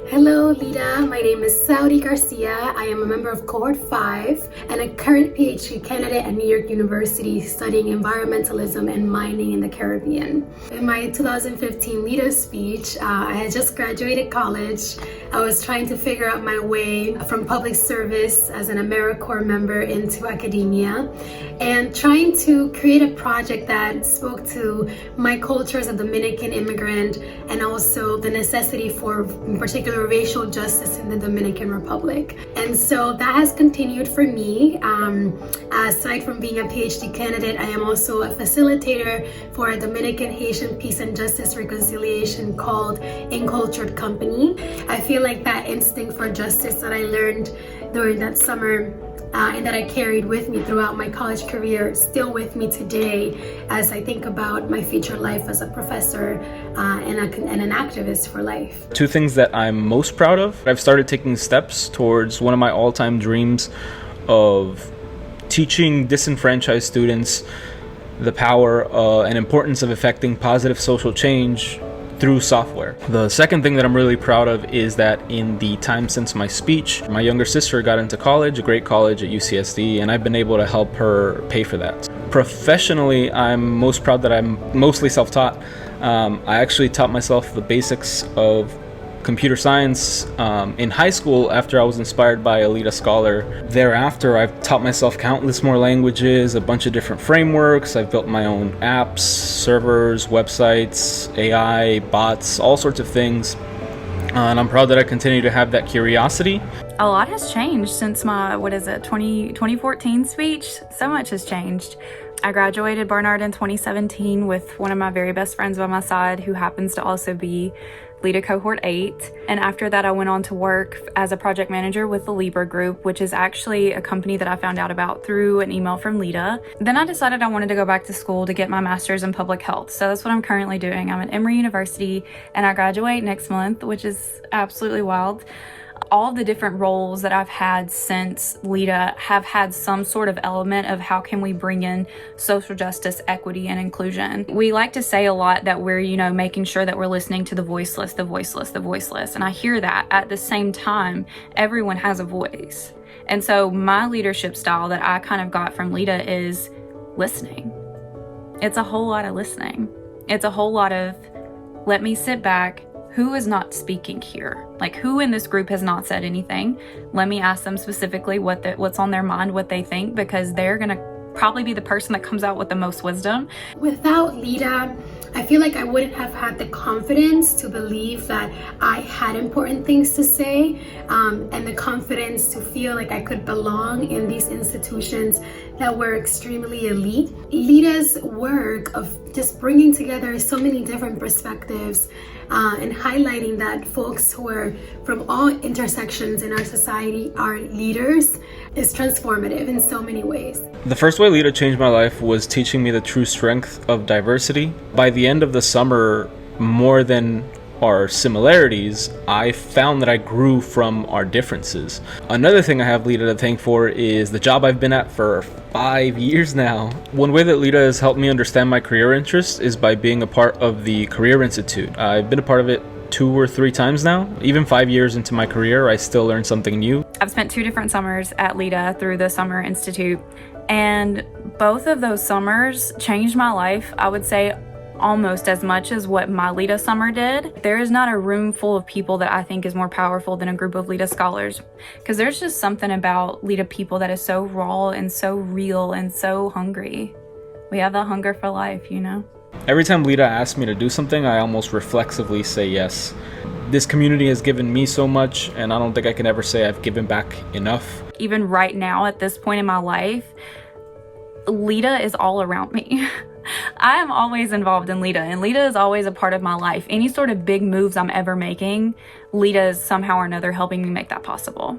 Hello, LEDA. My name is Saudi Garcia. I am a member of Cohort 5 and a current PhD candidate at New York University studying environmentalism and mining in the Caribbean. In my 2015 LEDA speech, I had just graduated college. I was trying to figure out my way from public service as an AmeriCorps member into academia and trying to create a project that spoke to my culture as a Dominican immigrant and also the necessity for, in particular, racial justice in the Dominican Republic. And so that has continued for me. Aside from being a PhD candidate, I am also a facilitator for a Dominican Haitian Peace and Justice Reconciliation called Encultured Company. I feel like that instinct for justice that I learned during that summer and that I carried with me throughout my college career is still with me today as I think about my future life as a professor and an activist for life. Two things that I'm most proud of. I've started taking steps towards one of my all-time dreams of teaching disenfranchised students the power and importance of effecting positive social change through software. The second thing that I'm really proud of is that in the time since my speech, my younger sister got into college, a great college at UCSD, and I've been able to help her pay for that. Professionally, I'm most proud that I'm mostly self-taught. I actually taught myself the basics of computer science in high school after I was inspired by a LEDA scholar. Thereafter, I've taught myself countless more languages, a bunch of different frameworks. I've built my own apps, servers, websites, AI, bots, all sorts of things. And I'm proud that I continue to have that curiosity. A lot has changed since my, 2014 speech. So much has changed. I graduated Barnard in 2017 with one of my very best friends by my side who happens to also be LEDA Cohort 8. And after that, I went on to work as a project manager with the Libra Group, which is actually a company that I found out about through an email from LEDA. Then I decided I wanted to go back to school to get my master's in public health. So that's what I'm currently doing. I'm at Emory University and I graduate next month, which is absolutely wild. All of the different roles that I've had since LEDA have had some sort of element of how can we bring in social justice, equity, and inclusion. We like to say a lot that we're, making sure that we're listening to the voiceless, the voiceless, the voiceless. And I hear that. At the same time, everyone has a voice. And so my leadership style that I kind of got from LEDA is listening. It's a whole lot of listening. It's a whole lot of, let me sit back. Who is not speaking here? Like, who in this group has not said anything? Let me ask them specifically what's on their mind, what they think, because they're gonna probably be the person that comes out with the most wisdom. Without LEDA, I feel like I wouldn't have had the confidence to believe that I had important things to say and the confidence to feel like I could belong in these institutions that were extremely elite. LEDA's work of just bringing together so many different perspectives and highlighting that folks who are from all intersections in our society are leaders is transformative in so many ways. The first way LEDA changed my life was teaching me the true strength of diversity. By the end of the summer, more than our similarities, I found that I grew from our differences. Another thing I have LEDA to thank for is the job I've been at for 5 years now. One way that LEDA has helped me understand my career interests is by being a part of the Career Institute. I've been a part of it 2 or 3 times now. Even 5 years into my career, I still learn something new. I've spent 2 different summers at LEDA through the Summer Institute, and both of those summers changed my life, I would say, almost as much as what my LEDA summer did. There is not a room full of people that I think is more powerful than a group of LEDA scholars, because there's just something about LEDA people that is so raw and so real and so hungry. We have the hunger for life, Every time LEDA asks me to do something, I almost reflexively say yes. This community has given me so much, and I don't think I can ever say I've given back enough. Even right now, at this point in my life, LEDA is all around me. I am always involved in LEDA, and LEDA is always a part of my life. Any sort of big moves I'm ever making, LEDA is somehow or another helping me make that possible.